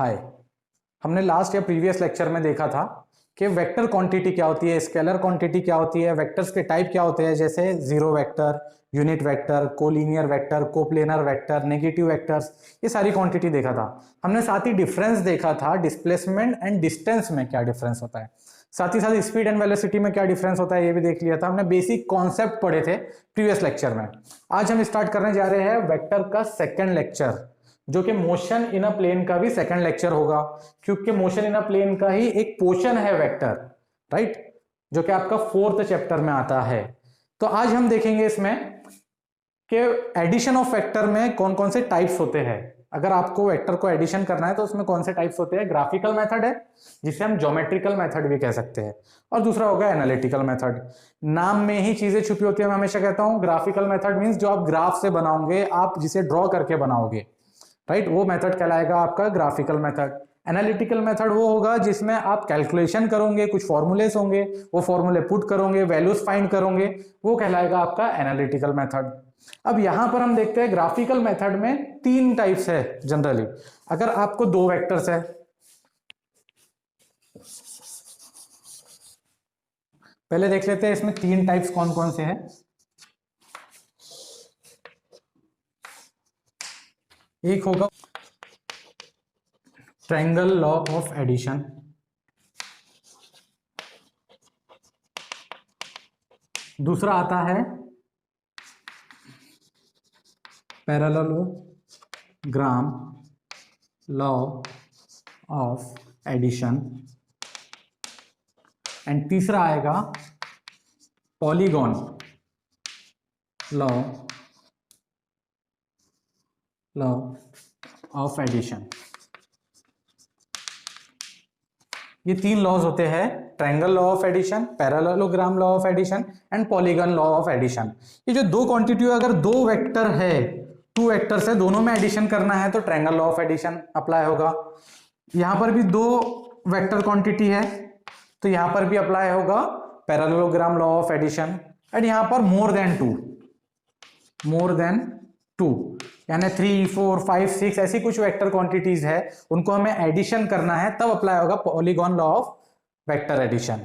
हाय, हमने लास्ट या previous lecture में देखा था कि वेक्टर क्वांटिटी क्या होती है, स्केलर क्वांटिटी क्या होती है, वेक्टर्स के टाइप क्या होते हैं, जैसे zero vector, unit vector, collinear vector, coplanar vector, negative vectors, ये सारी क्वांटिटी देखा था। हमने साथ ही डिफरेंस देखा था, डिस्प्लेसमेंट एंड डिस्टेंस में क्या डिफरेंस होता है, साथ ही साथ स्पीड एंड वेलोसिटी में क्या डिफरेंस होता है ये भी देख लिया था। हमने बेसिक कॉन्सेप्ट पढ़े थे प्रीवियस लेक्चर में। आज हम स्टार्ट करने जा रहे हैं वेक्टर का सेकंड लेक्चर, जो कि मोशन इन अ प्लेन का भी सेकंड लेक्चर होगा, क्योंकि मोशन इन अ प्लेन का ही एक पोर्शन है वेक्टर, राइट, जो कि आपका फोर्थ चैप्टर में आता है। तो आज हम देखेंगे इसमें कि एडिशन ऑफ वेक्टर में कौन कौन से टाइप्स होते हैं। अगर आपको वेक्टर को एडिशन करना है तो उसमें कौन से टाइप्स होते हैं। ग्राफिकल मेथड है, जिसे हम ज्योमेट्रिकल मेथड भी कह सकते हैं, और दूसरा होगा एनालिटिकल मेथड। नाम में ही चीजें छुपी होती है। मैं हमेशा कहता हूं ग्राफिकल मेथड मींस जो आप ग्राफ से बनाओगे, आप जिसे ड्रॉ करके बनाओगे, राइट, वो मेथड कहलाएगा आपका ग्राफिकल मेथड। एनालिटिकल मेथड वो होगा जिसमें आप कैलकुलेशन करोगे, कुछ फॉर्मूलेस होंगे, वो फॉर्मूले पुट करोगे, वैल्यूज फाइंड करोगे, वो कहलाएगा आपका एनालिटिकल मेथड। अब यहां पर हम देखते हैं ग्राफिकल मेथड में तीन टाइप्स है जनरली। अगर आपको दो वेक्टर्स है, पहले देख लेते हैं इसमें तीन टाइप्स कौन कौन से हैं। एक होगा ट्रायंगल लॉ ऑफ एडिशन, दूसरा आता है parallelogram law of addition, and तीसरा आएगा पॉलीगॉन लॉ ऑफ एडिशन। ये तीन लॉज होते हैं, triangle law of addition, parallelogram law of addition and polygon law of addition. ये जो दो क्वांटिटी, अगर दो वेक्टर है, टू वेक्टर्स है, दोनों में एडिशन करना है तो triangle law of addition apply होगा। यहां पर भी दो वेक्टर क्वांटिटी है तो यहां पर भी अप्लाई होगा parallelogram law of addition. And यहां पर मोर देन टू यानी 3, 4, 5, 6 ऐसी कुछ वेक्टर क्वांटिटीज है, उनको हमें एडिशन करना है, तब अप्लाई होगा polygon law of vector addition.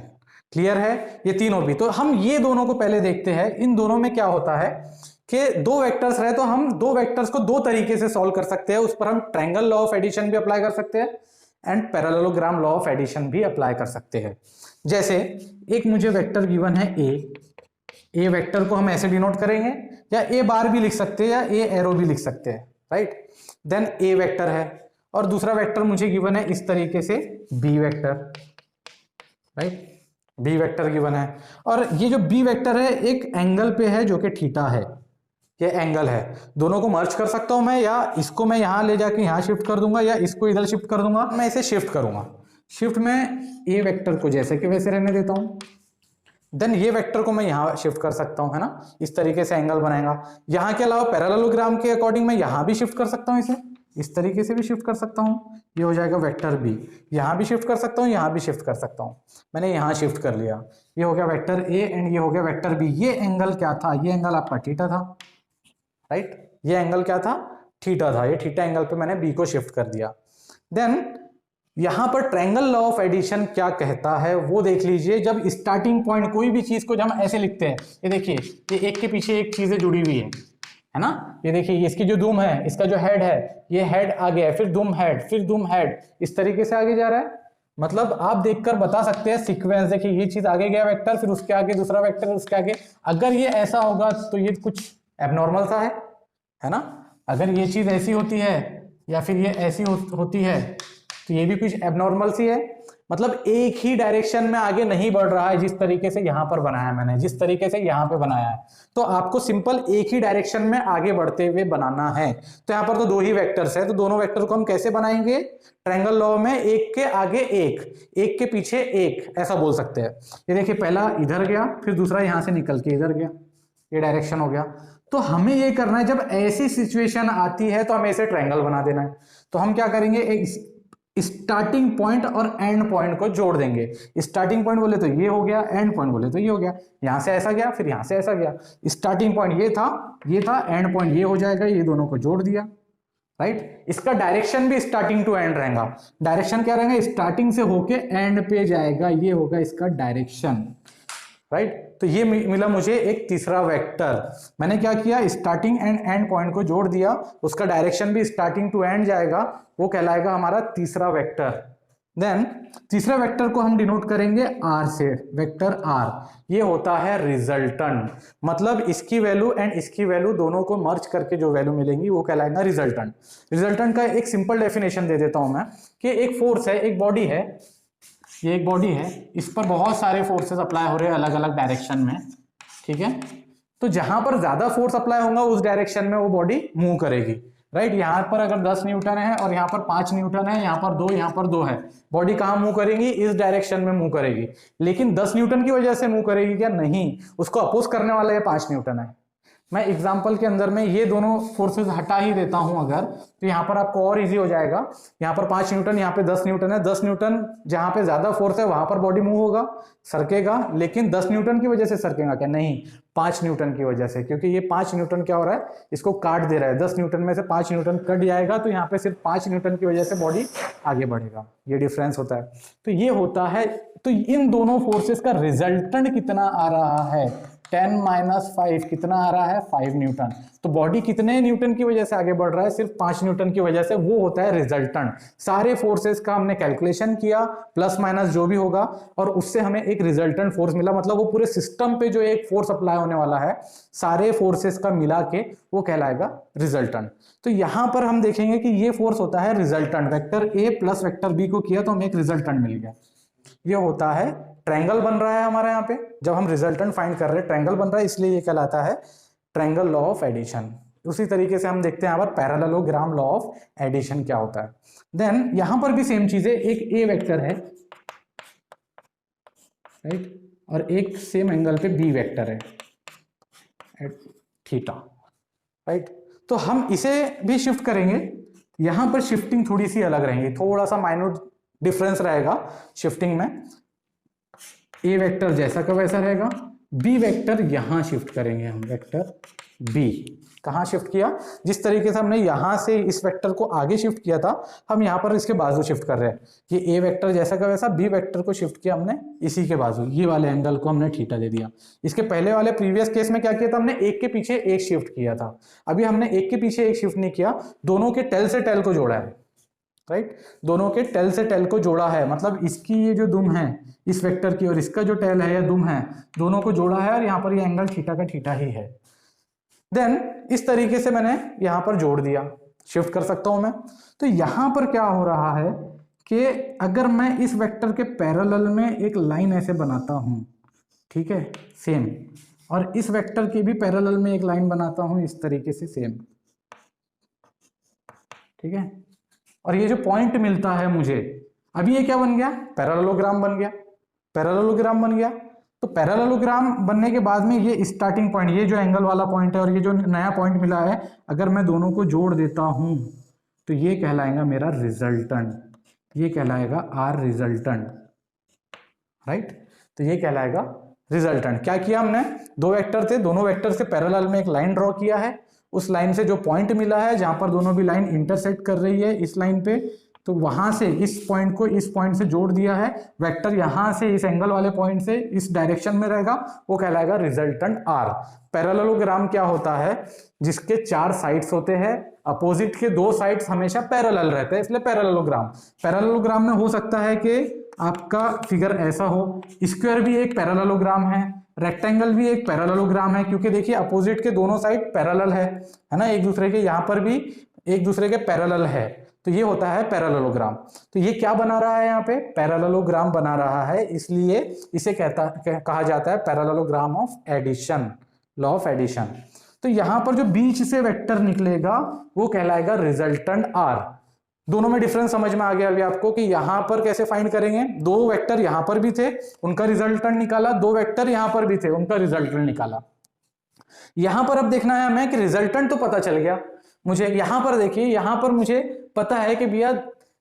Clear है ये तीनों भी। तो हम ये दोनों को पहले देखते हैं। इन दोनों में क्या होता है कि दो वेक्टर्स रहे तो हम दो वेक्टर्स को दो तरीके से सॉल्व कर सकते हैं। उस पर हम ट्रायंगल लॉ ऑफ एडिशन भी अप्लाई कर सकते हैं and parallelogram law of addition भी अप्लाई कर सकते हैं। जैसे एक मुझे वेक्टर गिवन है ए वेक्टर को हम ऐसे डिनोट करेंगे, या ए बार भी लिख सकते हैं या ए एरो भी लिख सकते हैं, राइट। देन ए वेक्टर है और दूसरा वेक्टर मुझे गिवन है इस तरीके से B vector, right, B vector given है। और ये जो बी वेक्टर है एक एंगल पे है जो कि थीटा है, ये एंगल है। दोनों को मर्ज कर सकता हूं मैं, या इसको मैं यहां ले जाके यहां शिफ्ट कर दूंगा, या इसको इधर शिफ्ट कर दूंगा। मैं इसे शिफ्ट करूंगा। शिफ्ट में ए वेक्टर को जैसे कि वैसे रहने देता हूं। देन ये वेक्टर को मैं यहां शिफ्ट कर सकता हूं, है ना, इस तरीके से एंगल बनाएगा। यहां के अलावा पैरेललोग्राम के अकॉर्डिंग मैं यहां भी शिफ्ट कर सकता हूं, इसे इस तरीके से भी शिफ्ट कर सकता हूं। ये हो जाएगा वेक्टर बी। यहां भी शिफ्ट कर सकता हूं, यहां भी शिफ्ट कर सकता हूं। मैंने यहां शिफ्ट कर लिया, ये हो गया वेक्टर ए एंड ये हो गया वेक्टर बी। ये एंगल क्या था? ये एंगल आपका थीटा था, राइट। ये एंगल क्या था? थीटा था। ये थीटा एंगल पे मैंने बी को शिफ्ट कर दिया। देन यहां पर ट्रायंगल लॉ ऑफ एडिशन क्या कहता है वो देख लीजिए। जब स्टार्टिंग पॉइंट कोई भी चीज को जब हम ऐसे लिखते हैं, ये देखिए, ये एक के पीछे एक चीजें जुड़ी हुई है ना। ये देखिए, इसकी जो दुम है, इसका जो हेड है, ये हेड आगे है, फिर दुम हेड, फिर दुम हेड, इस तरीके से आगे जा रहा है। मतलब आप देखकर बता सकते हैं सीक्वेंस। देखिए, ये चीज आगे गया वेक्टर, फिर उसके आगे दूसरा वेक्टर, उसके आगे। अगर ये ऐसा होगा तो ये कुछ एबनॉर्मल सा है ना। अगर ये चीज ऐसी होती है या फिर ये ऐसी होती है तो ये भी कुछ एबनॉर्मल सी है। मतलब एक ही डायरेक्शन में आगे नहीं बढ़ रहा है, जिस तरीके से यहां पर बनाया मैंने, जिस तरीके से यहां पे बनाया है। तो आपको सिंपल एक ही डायरेक्शन में आगे बढ़ते हुए बनाना है। तो यहां पर तो दो ही वेक्टर्स है, तो दोनों वेक्टर को हम कैसे बनाएंगे? ट्रायंगल लॉ में एक के आगे एक के पीछे एक, ऐसा बोल सकते हैं। ये देखिए, पहला इधर गया, फिर दूसरा यहां से निकल के इधर गया, ये डायरेक्शन हो गया। तो हमें ये करना है, जब ऐसी सिचुएशन आती है तो हमें इसे ट्रायंगल बना देना है। तो हम क्या करेंगे, एक स्टार्टिंग पॉइंट और एंड पॉइंट को जोड़ देंगे। स्टार्टिंग पॉइंट बोले तो ये हो गया, एंड पॉइंट बोले तो ये हो गया। यहां से ऐसा गया, फिर यहां से ऐसा गया। स्टार्टिंग पॉइंट ये था, एंड पॉइंट ये हो जाएगा। ये दोनों को जोड़ दिया राइट। इसका डायरेक्शन भी स्टार्टिंग टू एंड रहेगा। डायरेक्शन क्या रहेगा, स्टार्टिंग से होके एंड पे जाएगा, ये होगा इसका डायरेक्शन, राइट। तो ये मिला मुझे एक तीसरा वेक्टर। मैंने क्या किया, स्टार्टिंग एंड एंड पॉइंट को जोड़ दिया, उसका डायरेक्शन भी स्टार्टिंग टू एंड जाएगा, वो कहलाएगा हमारा तीसरा वेक्टर। देन तीसरा वेक्टर को हम डिनोट करेंगे आर से, वेक्टर आर। ये होता है रिजल्टेंट, मतलब इसकी वैल्यू एंड इसकी वैल्यू दोनों को मर्ज करके जो वैल्यू मिलेंगी वो कहलाएगा रिजल्टेंट। रिजल्टेंट का एक सिंपल डेफिनेशन दे देता हूं मैं, कि एक फोर्स है, एक बॉडी है, ये एक बॉडी है, इस पर बहुत सारे फोर्सेस अप्लाई हो रहे हैं अलग अलग डायरेक्शन में, ठीक है। तो जहां पर ज्यादा फोर्स अप्लाई होगा उस डायरेक्शन में वो बॉडी मूव करेगी, राइट। यहाँ पर अगर 10 न्यूटन है और यहाँ पर 5 न्यूटन है, यहाँ पर 2, यहाँ पर 2 है, बॉडी कहाँ मूव करेगी, इस डायरेक्शन में मूव करेगी। लेकिन 10 न्यूटन की वजह से मूव करेगी क्या, नहीं, उसको अपोज करने वाला ये 5 न्यूटन है। मैं एग्जांपल के अंदर में ये दोनों फोर्सेस हटा ही देता हूं अगर, तो यहाँ पर आपको और इजी हो जाएगा। यहाँ पर 5 न्यूटन, यहाँ पे 10 न्यूटन है। 10 न्यूटन जहां पे ज्यादा फोर्स है वहां पर बॉडी मूव होगा, सरकेगा, लेकिन 10 न्यूटन की वजह से सरकेगा क्या, नहीं, 5 न्यूटन की वजह से, क्योंकि ये 5 न्यूटन क्या हो रहा है, इसको काट दे रहा है। 10 न्यूटन में से 5 न्यूटन कट जाएगा, तो यहाँ पे सिर्फ 5 न्यूटन की वजह से बॉडी आगे बढ़ेगा, ये डिफरेंस होता है। तो ये होता है, तो इन दोनों फोर्सेस का रिजल्टेंट कितना आ रहा है, 10 - 5 कितना आ रहा है, 5 न्यूटन। तो बॉडी कितने न्यूटन की वजह से आगे बढ़ रहा है, सिर्फ 5 न्यूटन की वजह से, वो होता है रिजल्टेंट। सारे फोर्सेस का हमने कैलकुलेशन किया, प्लस माइनस जो भी होगा, और उससे हमें एक रिजल्टेंट फोर्स मिला। मतलब वो पूरे सिस्टम पे जो एक फोर्स अप्लाई होने वाला है सारे फोर्सेस का मिला के, वो कहलाएगा रिजल्टेंट। तो यहां पर हम देखेंगे कि ये फोर्स होता है resultant. Vector A plus vector B को किया तो हमें एक रिजल्टेंट मिल गया। ये होता है, ट्रायंगल बन रहा है हमारे यहाँ पे, जब हम रिजल्टेंट फाइंड कर रहे हैं ट्रायंगल बन रहा है, इसलिए ये कहलाता है ट्रायंगल लॉ ऑफ एडिशन। उसी तरीके से हम देखते हैं यहाँ पर पैरेललोग्राम लॉ ऑफ एडिशन क्या होता है। देन यहां पर भी सेम चीज है, एक ए वेक्टर है, राइट, और एक सेम एंगल पे बी वेक्टर है एट थीटा, राइट। तो हम इसे भी शिफ्ट करेंगे, यहां पर शिफ्टिंग थोड़ी सी अलग रहेगी, थोड़ा सा माइन्यूट डिफरेंस रहेगा शिफ्टिंग में। ए वेक्टर जैसा का वैसा रहेगा, बी वेक्टर यहां शिफ्ट करेंगे हम, वेक्टर बी कहां शिफ्ट किया, जिस तरीके से हमने यहां से इस वेक्टर को आगे शिफ्ट किया था, हम यहां पर इसके बाजू शिफ्ट कर रहे हैं। ये ए वेक्टर जैसा का वैसा, बी वेक्टर को शिफ्ट किया हमने इसी के बाजू, ये वाले एंगल को हमने थीटा दे दिया। इसके पहले वाले प्रीवियस केस में क्या किया था, हमने एक के पीछे एक शिफ्ट किया था। अभी हमने एक के पीछे एक शिफ्ट नहीं किया, दोनों के टेल से टेल को जोड़ा है, राइट, दोनों के टेल से टेल को जोड़ा है। मतलब इसकी ये जो दुम है इस वेक्टर की और इसका जो टेल है या दुम है, दोनों को जोड़ा है, और यहाँ पर ये एंगल थीटा का थीटा ही है। देन इस तरीके से मैंने यहां पर जोड़ दिया, शिफ्ट कर सकता हूं मैं। तो यहां पर क्या हो रहा है कि अगर मैं इस वेक्टर के पैरेलल में एक लाइन ऐसे बनाता हूं, ठीक है, सेम, और इस वेक्टर के भी पैरेलल में एक लाइन बनाता हूं इस तरीके से सेम, ठीक है, और ये जो पॉइंट मिलता है मुझे, अभी ये क्या बन गया, पैरेललोग्राम बन गया, पैरेललोग्राम बन गया। तो पैरेललोग्राम बनने के बाद में ये स्टार्टिंग पॉइंट, ये जो एंगल वाला पॉइंट है और ये जो नया पॉइंट मिला है, अगर मैं दोनों को जोड़ देता हूं तो ये कहलाएगा मेरा रिजल्टेंट, ये कहलाएगा आर रिजल्टेंट, राइट। तो ये कहलाएगा रिजल्टेंट। क्या किया हमने, दो वेक्टर थे, दोनों वेक्टर से पैरेलल में एक लाइन ड्रॉ किया है, उस लाइन से जो पॉइंट मिला है जहां पर दोनों भी लाइन इंटरसेक्ट कर रही है इस लाइन पे, तो वहां से इस पॉइंट को इस पॉइंट से जोड़ दिया है। वेक्टर यहां से इस एंगल वाले पॉइंट से इस डायरेक्शन में रहेगा, वो कहलाएगा रिजल्टेंट आर। पैरेललोग्राम क्या होता है, जिसके 4 साइड्स होते हैं, अपोजिट के 2 साइड्स हमेशा पैरेलल रहते हैं, इसलिए पैरेललोग्राम। पैरेललोग्राम में हो सकता है कि आपका फिगर ऐसा हो, स्क्वायर भी एक पैरेललोग्राम है, रेक्टेंगल भी एक पैरेललोग्राम है, क्योंकि देखिए अपोजिट के दोनों साइड पैरेलल है ना, एक दूसरे के, यहाँ पर भी एक दूसरे के पैरेलल है, तो ये होता है पैरेललोग्राम। तो ये क्या बना रहा है, यहाँ पे पैरेललोग्राम बना रहा है, इसलिए इसे कहा जाता है parallelogram of addition, law of addition. तो यहाँ पर जो बीच से वेक्टर निकलेगा वो कहलाएगा रिजल्टेंट आर। दोनों में डिफरेंस समझ में आ गया अभी आपको कि यहां पर कैसे फाइंड करेंगे, 2 वेक्टर यहां पर भी थे उनका रिजल्टेंट निकाला, 2 वेक्टर यहां पर भी थे उनका रिजल्टेंट निकाला। यहां पर अब देखना है हमें कि रिजल्टेंट तो पता चल गया मुझे, यहां पर देखिए, यहां पर मुझे पता है कि भैया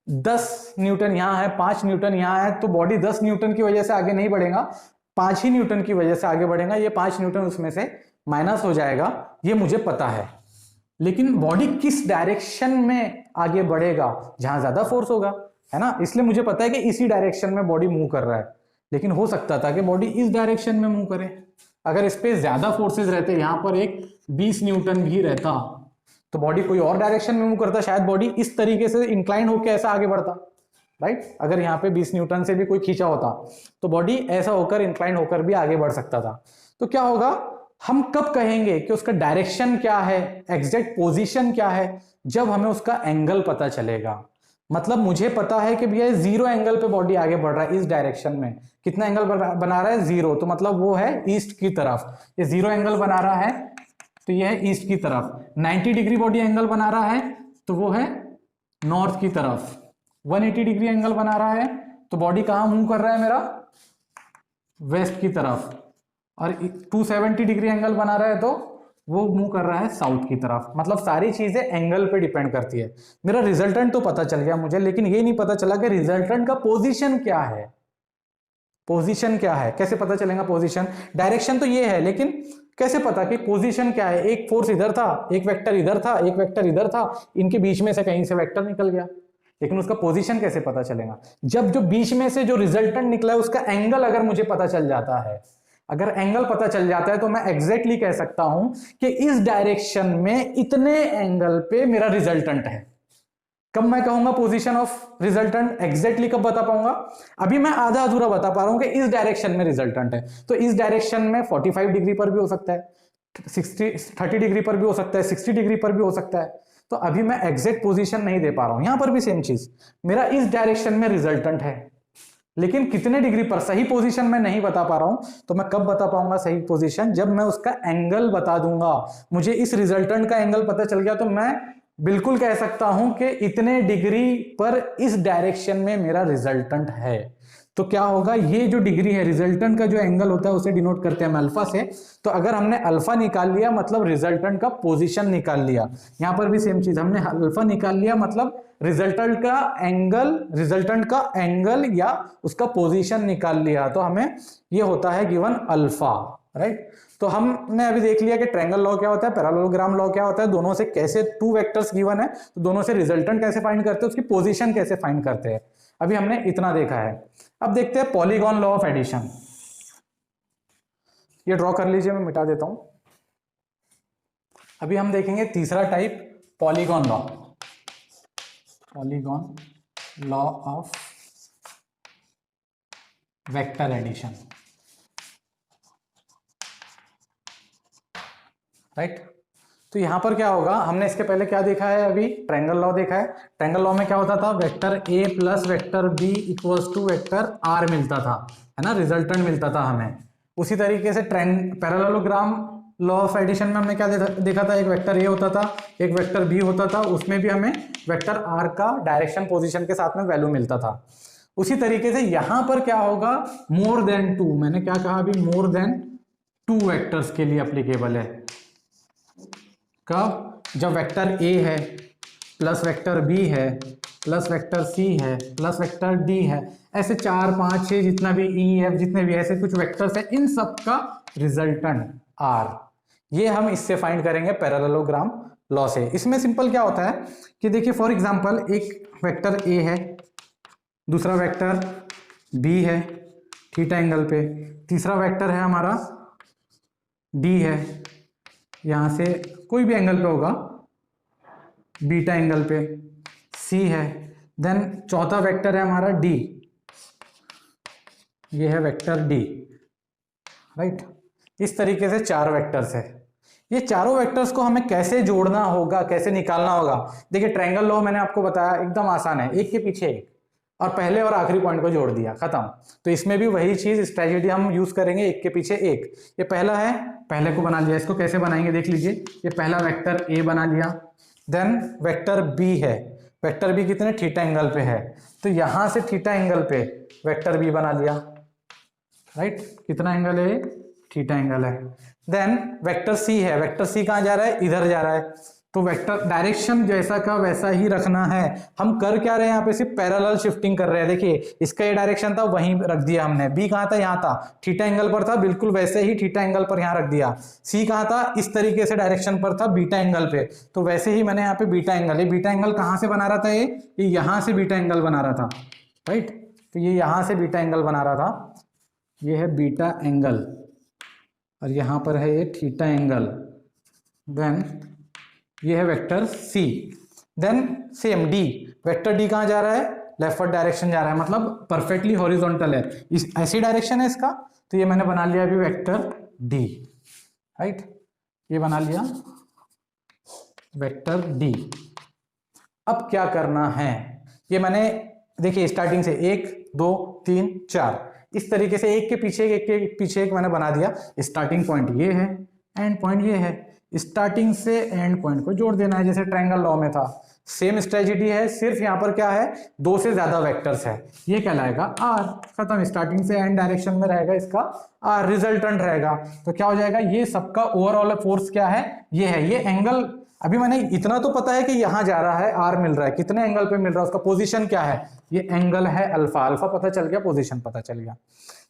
10 न्यूटन यहां है, 5 न्यूटन यहां है, तो बॉडी 10 न्यूटन की वजह से आगे नहीं बढ़ेगा, 5 ही न्यूटन की वजह से आगे बढ़ेगा, ये 5 न्यूटन उसमें से माइनस हो जाएगा, ये मुझे पता है, लेकिन बॉडी किस डायरेक्शन में आगे बढ़ेगा, जहां ज्यादा फोर्स होगा, है ना। इसलिए मुझे पता है कि इसी डायरेक्शन में बॉडी मूव कर रहा है, लेकिन हो सकता था कि बॉडी इस डायरेक्शन में मूव करे। अगर इस पे ज्यादा फोर्सेस रहते, यहां पर एक 20 न्यूटन भी रहता, तो बॉडी कोई और डायरेक्शन में मूव करता, शायद बॉडी इस तरीके से इंक्लाइन होकर ऐसा आगे बढ़ता, राइट। अगर यहाँ पे 20 न्यूटन से भी कोई खींचा होता तो बॉडी ऐसा होकर इंक्लाइन होकर भी आगे बढ़ सकता था। तो क्या होगा, हम कब कहेंगे कि उसका डायरेक्शन क्या है, एग्जैक्ट पोजीशन क्या है, जब हमें उसका एंगल पता चलेगा। मतलब मुझे पता है कि भैया 0 एंगल पे बॉडी आगे बढ़ रहा है इस डायरेक्शन में। कितना एंगल बना रहा है, 0, तो मतलब वो है ईस्ट की तरफ। ये 0 एंगल बना रहा है तो ये है ईस्ट की तरफ। 90 डिग्री बॉडी एंगल बना रहा है तो वो है नॉर्थ की तरफ। 180 डिग्री एंगल बना रहा है तो बॉडी कहां मूव कर रहा है मेरा, वेस्ट की तरफ। और 270 डिग्री एंगल बना रहा है तो वो मूव कर रहा है साउथ की तरफ। मतलब सारी चीजें एंगल पे डिपेंड करती है। मेरा रिजल्टेंट तो पता चल गया मुझे, लेकिन ये नहीं पता चला कि रिजल्टेंट का पोजीशन क्या है। पोजीशन क्या है, कैसे पता चलेगा पोजीशन। डायरेक्शन तो ये है, लेकिन कैसे पता कि पोजीशन क्या है। एक फोर्स इधर था, एक वेक्टर इधर था, एक वेक्टर इधर था, इनके बीच में से कहीं से वेक्टर निकल गया, लेकिन उसका पोजीशन कैसे पता चलेगा। जब जो बीच में से जो रिजल्टेंट निकला है उसका एंगल अगर मुझे पता चल जाता है, अगर एंगल पता चल जाता है तो मैं एग्जैक्टली कह सकता हूं कि इस डायरेक्शन में इतने एंगल पे मेरा रिजल्टेंट है। कब मैं कहूंगा पोजीशन ऑफ रिजल्टेंट, एग्जैक्टली कब बता पाऊंगा। अभी मैं आधा अधूरा बता पा रहा हूं कि इस डायरेक्शन में रिजल्टेंट है, तो इस डायरेक्शन में 45 डिग्री पर भी हो सकता है, 30 डिग्री पर भी हो सकता है, 60 डिग्री पर भी हो सकता है। तो अभी मैं एग्जैक्ट पोजीशन नहीं दे पा रहा हूं। यहां पर भी सेम चीज, मेरा इस डायरेक्शन में रिजल्टेंट है, लेकिन कितने डिग्री पर, सही पोजीशन में नहीं बता पा रहा हूं। तो मैं कब बता पाऊंगा सही पोजीशन, जब मैं उसका एंगल बता दूंगा। मुझे इस रिजल्टेंट का एंगल पता चल गया तो मैं बिल्कुल कह सकता हूं कि इतने डिग्री पर इस डायरेक्शन में मेरा रिजल्टेंट है। तो क्या होगा, ये जो डिग्री है, रिजल्टेंट का जो एंगल होता है उसे डिनोट करते हैं हम अल्फा से। तो अगर हमने अल्फा निकाल लिया मतलब रिजल्टेंट का पोजीशन निकाल लिया। यहां पर भी सेम चीज, हमने अल्फा निकाल लिया मतलब रिजल्टेंट का एंगल या उसका पोजीशन निकाल लिया, तो हमें ये होता है गिवन अल्फा, राइट। तो हमने अभी देख लिया कि ट्रायंगल लॉ क्या होता है, पैरेललोग्राम लॉ क्या होता है, दोनों से कैसे, 2 वेक्टर्स गिवन है तो दोनों से रिजल्टेंट कैसे फाइंड करते हैं, उसकी पोजीशन कैसे फाइंड करते हैं। अभी हमने इतना देखा है। अब देखते हैं पॉलीगॉन लॉ ऑफ एडिशन। ये ड्रॉ कर लीजिए, मैं मिटा देता हूं। अभी हम देखेंगे तीसरा type, polygon law. Polygon law of vector addition, right. तो यहां पर क्या होगा, हमने इसके पहले क्या देखा है, अभी ट्रायंगल लॉ देखा है। ट्रायंगल लॉ में क्या होता था, vector A plus vector B equals to vector R मिलता था, है ना, रिजल्टेंट मिलता था हमें। उसी तरीके से पैरेललोग्राम लॉ ऑफ एडिशन में हमने क्या देखा था, एक वेक्टर ए होता था, एक वेक्टर बी होता था, उसमें भी हमें वेक्टर आर का डायरेक्शन पोजीशन के साथ में वैल्यू मिलता था। उसी तरीके से यहां पर क्या होगा, मोर देन 2, मैंने क्या कहा अभी, मोर देन 2 वेक्टर्स के लिए एप्लीकेबल है। कब, जब वेक्टर ए है प्लस वेक्टर बी है प्लस वेक्टर सी है प्लस वेक्टर डी है, ऐसे 4 5 6 जितना भी ई एफ जितने भी ऐसे कुछ वेक्टर्स है, इन सब का रिजल्टेंट आर, ये हम इससे फाइंड करेंगे पैरेललोग्राम लॉ से। इसमें सिंपल क्या होता है कि देखिए, फॉर एग्जांपल एक वेक्टर ए है, दूसरा वेक्टर बी है थीटा एंगल पे, तीसरा वेक्टर है हमारा डी है, यहां से कोई भी एंगल पे होगा, बीटा एंगल पे, सी है, देन चौथा वेक्टर है हमारा डी, ये है वेक्टर डी, राइट। इस तरीके से 4 वेक्टर्स है। ये चारों वेक्टर्स को हमें कैसे जोड़ना होगा, कैसे निकालना होगा। देखिए ट्रायंगल लॉ मैंने आपको बताया एकदम आसान है, एक के पीछे एक, और पहले और आखिरी पॉइंट को जोड़ दिया, खत्म। तो इसमें भी वही चीज, स्ट्रेटजी हम यूज करेंगे, एक के पीछे एक। ये पहला है, पहले को बना लिया, इसको कैसे बनाएंगे देख लीजिए। ये पहला वेक्टर ए बना लिया, देन वेक्टर बी है, वेक्टर बी कितने, थीटा एंगल पे है, तो यहां से थीटा एंगल पे वेक्टर बी बना लिया, राइट। कितना एंगल है, थीटा एंगल है। देन वेक्टर सी है, वेक्टर सी कहां जा रहा है, इधर जा रहा है, तो वेक्टर डायरेक्शन जैसा का वैसा ही रखना है। हम कर क्या रहे हैं यहाँ पे, सिर्फ पैरेलल शिफ्टिंग कर रहे हैं। देखिए इसका ये डायरेक्शन था, वहीं रख दिया हमने। बी कहाँ था, यहाँ था, थीटा एंगल पर था, बिल्कुल वैसे ही थीटा एंगल पर यहाँ रख दिया। सी कहाँ था, इस तरीके से डायरेक्शन पर था, बीटा एंगल पे, तो वैसे ही मैंने यहाँ पे बीटा एंगल, ये बीटा एंगल कहाँ से बना रहा था, ये यहाँ से बीटा एंगल बना रहा था, राइट। तो ये यहाँ से बीटा एंगल बना रहा था, ये है बीटा एंगल, और यहाँ पर है ये थीटा एंगल। देन ये है vector C. Then same D, vector D कहाँ जा रहा है, लेफ्टवर्ड डायरेक्शन जा रहा है, मतलब परफेक्टली हॉरिजॉन्टल है, इस ऐसी डायरेक्शन है इसका। तो ये मैंने बना लिया अभी वेक्टर डी, राइट, ये बना लिया वेक्टर डी। अब क्या करना है, ये मैंने देखिए स्टार्टिंग से 1 2 3 4 इस तरीके से एक के पीछे एक मैंने बना दिया। स्टार्टिंग पॉइंट ये है, एंड पॉइंट ये है, स्टार्टिंग से एंड पॉइंट को जोड़ देना है, जैसे ट्रायंगल लॉ में था। सेम स्ट्रेटजी है, सिर्फ यहां पर क्या है, 2 से ज्यादा वेक्टर्स है, ये कहलाएगा आर, खत्म। स्टार्टिंग से एंड डायरेक्शन में रहेगा इसका आर, रिजल्टेंट रहेगा। तो क्या हो जाएगा, ये सबका ओवरऑल फोर्स क्या है, ये है, ये एंगल। अभी मैंने इतना तो पता है कि यहां जा रहा है, आर मिल रहा है, कितने एंगल पे मिल रहा है, उसका पोजीशन क्या है, ये एंगल है अल्फा, अल्फा पता चल गया, पोजीशन पता चल गया।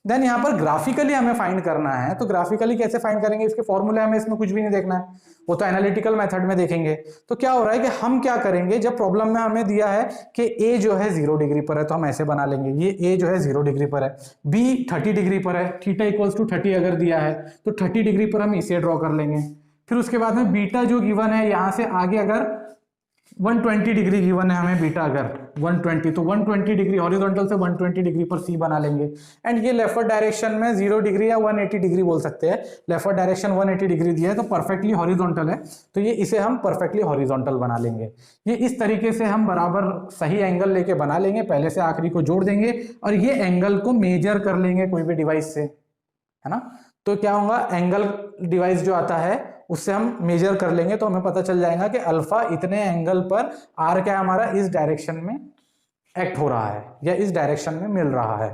देन यहाँ पर ग्राफिकली हमें फाइंड करना है, तो ग्राफिकली कैसे फाइंड करेंगे, इसके फॉर्मूले हमें इसमें कुछ भी नहीं देखना है, वो तो एनालिटिकल मेथड में देखेंगे। तो क्या हो रहा है कि हम क्या करेंगे, जब प्रॉब्लम में हमें दिया है कि ए जो है 0 डिग्री पर है, तो हम ऐसे बना लेंगे, ये ए जो है 0 डिग्री पर है, बी 30 डिग्री पर है, थीटा इक्वल्स टू 30 अगर दिया है तो 30 डिग्री पर हम इसे ड्रॉ कर लेंगे। फिर उसके बाद में बीटा जो गिवन है, यहां से आगे अगर 120 डिग्री गिवन है हमें बीटा, अगर 120 तो 120 डिग्री हॉरिजॉन्टल से 120 डिग्री पर सी बना लेंगे। एंड ये लेफ्टवर्ड डायरेक्शन में 0 डिग्री या 180 डिग्री बोल सकते हैं, लेफ्टवर्ड डायरेक्शन 180 डिग्री दिया है तो परफेक्टली हॉरिजॉन्टल है, तो ये इसे हम परफेक्टली हॉरिजॉन्टल बना लेंगे। ये इस तरीके से हम बराबर सही एंगल लेके बना लेंगे, पहले से आखिरी को जोड़ देंगे और ये एंगल को मेजर कर लेंगे कोई भी डिवाइस से, है ना। तो क्या होगा, एंगल डिवाइस जो आता है उससे हम मेजर कर लेंगे, तो हमें पता चल जाएगा कि अल्फा इतने एंगल पर, आर क्या हमारा इस डायरेक्शन में एक्ट हो रहा है या इस डायरेक्शन में मिल रहा है,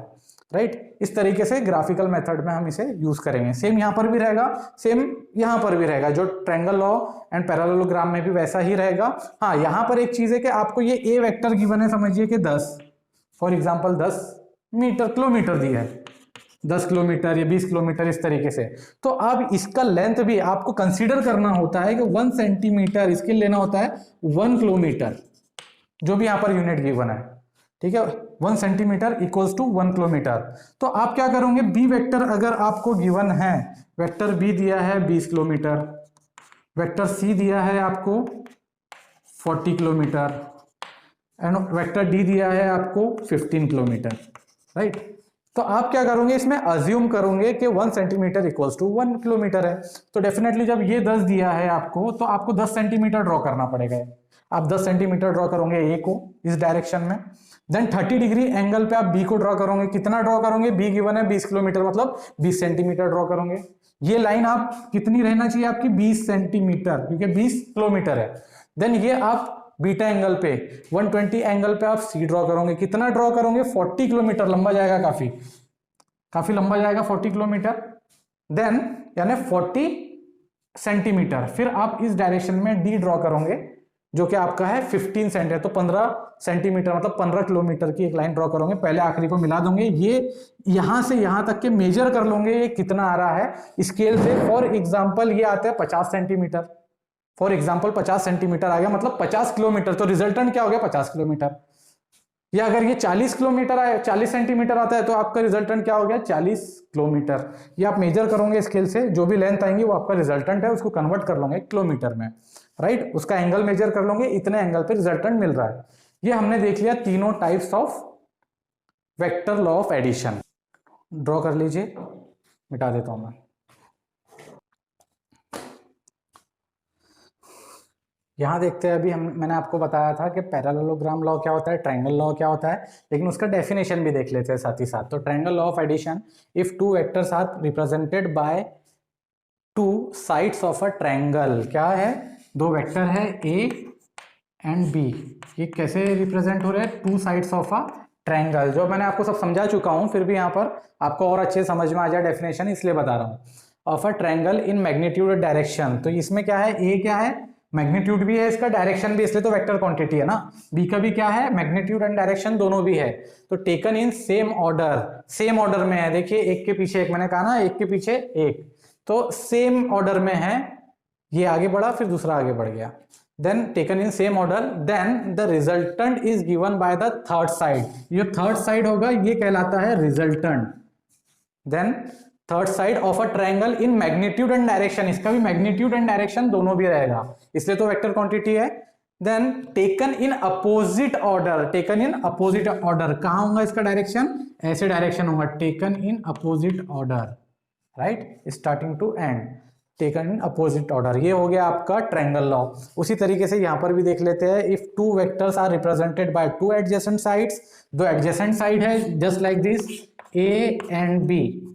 राइट। इस तरीके से ग्राफिकल मेथड में हम इसे यूज करेंगे। सेम यहाँ पर भी रहेगा, सेम यहाँ पर भी रहेगा, जो ट्रायंगल लॉ एंड पैरेललोग्राम में भी वैसा ही रहेगा। हाँ, यहाँ पर एक चीज है कि आपको ये ए वेक्टर गिवन है, समझिए कि 10 फॉर एग्जाम्पल 10 किलोमीटर दिया है, 10 किलोमीटर या 20 किलोमीटर इस तरीके से। तो अब इसका लेंथ भी आपको कंसीडर करना होता है कि 1 सेंटीमीटर, इसके लेना होता है 1 किलोमीटर, जो भी यहां पर यूनिट गिवन है, ठीक है, 1 सेंटीमीटर इक्वल्स टू 1 किलोमीटर। तो आप क्या करोगे, बी वेक्टर अगर आपको गिवन है, वेक्टर बी दिया है 20 किलोमीटर, वेक्टर सी दिया है आपको 40 किलोमीटर, एंड वेक्टर डी दिया है आपको 15 किलोमीटर, राइट। तो आप क्या करोगे, इसमें अज्यूम करोगे कि 1 सेंटीमीटर इक्वल्स टू 1 किलोमीटर है। तो डेफिनेटली जब ये 10 दिया है आपको, तो आपको 10 सेंटीमीटर ड्रॉ करना पड़ेगा। आप 10 सेंटीमीटर ड्रॉ करोगे ए को इस डायरेक्शन में। देन 30 डिग्री एंगल पे आप बी को ड्रॉ करोगे, कितना ड्रॉ करोगे, बी गिवन है 20 किलोमीटर, मतलब 20 सेंटीमीटर ड्रॉ करोगे। ये लाइन आप कितनी रहना चाहिए आपकी, 20 सेंटीमीटर, क्योंकि 20 किलोमीटर है। देन ये आप बीटा एंगल पे 120 एंगल पे आप सी ड्रॉ करोगे, कितना ड्रॉ करोगे, 40 किलोमीटर, लंबा जाएगा, काफी लंबा जाएगा 40 किलोमीटर। देन यानी 40 सेंटीमीटर, फिर आप इस डायरेक्शन में डी ड्रॉ करोगे जो कि आपका है 15 सेंटीमीटर, तो 15 सेंटीमीटर मतलब 15 किलोमीटर की एक लाइन ड्रॉ करोगे, पहले आखिरी को मिला दोगे, ये यहां से यहां तक के मेजर कर लोगे ये कितना आ रहा है स्केल से। फॉर एग्जाम्पल ये आता है 50 सेंटीमीटर, फॉर एग्जाम्पल 50 सेंटीमीटर आ गया, मतलब 50 किलोमीटर, तो रिजल्टेंट क्या हो गया, 50 किलोमीटर। या अगर ये 40 किलोमीटर आए, 40 सेंटीमीटर आता है, तो आपका रिजल्टेंट क्या हो गया, 40 किलोमीटर। ये आप मेजर करोगे स्केल से, जो भी लेंथ आएंगी वो आपका रिजल्टेंट है, उसको कन्वर्ट कर लोगे किलोमीटर में, राइट। उसका एंगल मेजर कर लोगे, इतने एंगल पे रिजल्टेंट मिल रहा है। ये हमने देख लिया तीनों types of vector law of addition. Draw कर लीजिए, मिटा देता हूं मैं। यहाँ देखते हैं, अभी मैंने आपको बताया था कि पैरेललोग्राम लॉ क्या होता है, ट्रायंगल लॉ क्या होता है, लेकिन उसका डेफिनेशन भी देख लेते हैं साथ ही साथ। तो triangle law of addition, if two vectors are represented by two sides of a triangle, क्या है, दो वेक्टर है ए एंड बी, ये कैसे रिप्रेजेंट हो रहे हैं, to sides of a triangle. जो मैंने आपको सब समझा चुका हूं, फिर भी यहाँ पर आपको और अच्छे समझ में आ जाए डेफिनेशन, इसलिए बता रहा हूँ। Of a triangle in magnitude direction, तो इसमें क्या है, ए क्या है, मैग्नीट्यूड भी है इसका, डायरेक्शन भी, इसलिए तो वेक्टर क्वांटिटी है ना। बी का भी क्या है, मैग्नीट्यूड एंड डायरेक्शन दोनों भी है। तो taken in same order, same order में है, देखिए एक के पीछे एक, मैंने कहा ना एक के पीछे एक, तो सेम ऑर्डर में है। ये आगे बढ़ा फिर दूसरा आगे बढ़ गया, then taken in same order, then the resultant is given by the third side. ये थर्ड साइड होगा ये कहलाता है resultant. Then third side of a triangle in magnitude and direction, इसका भी मैग्नीट्यूड एंड डायरेक्शन दोनों भी रहेगा, इसलिए तो वेक्टर क्वांटिटी है। Then taken in opposite order, taken in opposite order, कहां होगा इसका डायरेक्शन, ऐसे डायरेक्शन होगा, taken in opposite order, right, starting to end, taken in opposite order. ये हो गया आपका ट्रायंगल लॉ। उसी तरीके से यहां पर भी देख लेते हैं, if two vectors are represented by two adjacent sides, दो एडजेसेंट साइड है just like this A and B,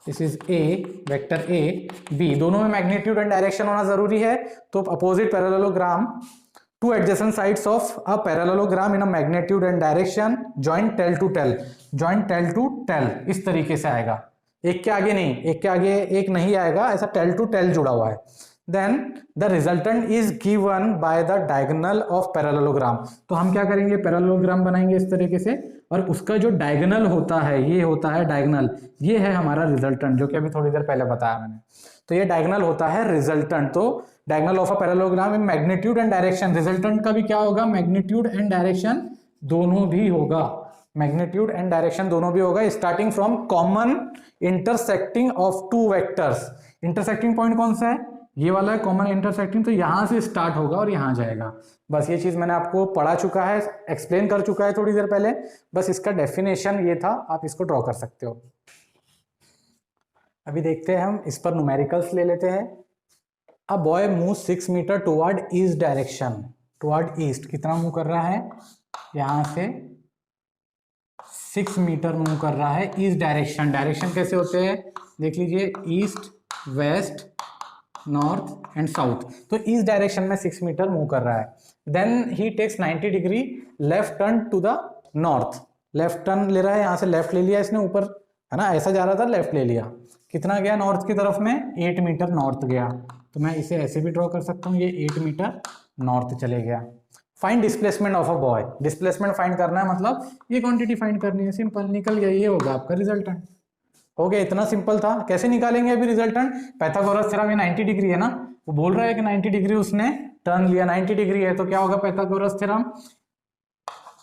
this is A, vector A B, दोनों में मैग्नीट्यूड एंड डायरेक्शन होना जरूरी है। तो opposite parallelogram, two adjacent sides of a parallelogram in a magnitude and direction joint tail to tail, joint tail to tail, इस तरीके से आएगा, एक के आगे नहीं, एक के आगे एक नहीं आएगा, ऐसा टेल टू टेल जुड़ा हुआ है। Then the resultant is given by the diagonal of parallelogram. तो हम क्या करेंगे, पैरेललोग्राम बनाएंगे इस तरीके से, और उसका जो डायगोनल होता है, ये होता है डायगोनल, ये है हमारा रिजल्टेंट, जो कि अभी थोड़ी देर पहले बताया मैंने। तो ये डायगोनल होता है रिजल्टेंट। तो diagonal of a parallelogram in magnitude and direction, resultant का भी क्या होगा, मैग्नीट्यूड एंड डायरेक्शन दोनों भी होगा, मैग्नीट्यूड एंड डायरेक्शन दोनों भी होगा, starting from common intersecting of two vectors. Intersecting point कौन सा है, ये वाला है कॉमन इंटरसेक्टिंग, तो यहां से स्टार्ट होगा और यहां जाएगा। बस ये चीज मैंने आपको पढ़ा चुका है, एक्सप्लेन कर चुका है थोड़ी देर पहले, बस इसका डेफिनेशन ये था, आप इसको ड्रॉ कर सकते हो। अभी देखते हैं हम इस पर न्यूमेरिकल्स ले लेते हैं। A boy move 6 metre toward east direction, toward east कितना मूव कर रहा है, यहां से 6 मीटर मूव कर रहा है ईस्ट डायरेक्शन। डायरेक्शन कैसे होते हैं देख लीजिए, east, west, north and south. तो ईस्ट डायरेक्शन में 6 मीटर मूव कर रहा है। Then he takes 90 degree left turn to the north, left turn ले रहा है, यहाँ से लेफ्ट ले लिया इसने, ऊपर है ना ऐसा जा रहा था, लेफ्ट ले लिया, कितना गया नॉर्थ की तरफ में, 8 मीटर नॉर्थ गया। तो मैं इसे ऐसे भी ड्रॉ कर सकता हूँ, ये 8 मीटर नॉर्थ चले गया। Find displacement of a boy, displacement find करना है, मतलब ये क्वांटिटी फाइंड करनी है, सिंपल, निकल गया, ये होगा आपका रिजल्टेंट। हो गया, इतना सिंपल था। कैसे निकालेंगे अभी रिजल्टेंट, पाइथागोरस थ्योरम, ये 90 डिग्री है ना, वो बोल रहा है कि 90 डिग्री उसने टर्न लिया, 90 डिग्री है, तो क्या होगा पाइथागोरस थ्योरम,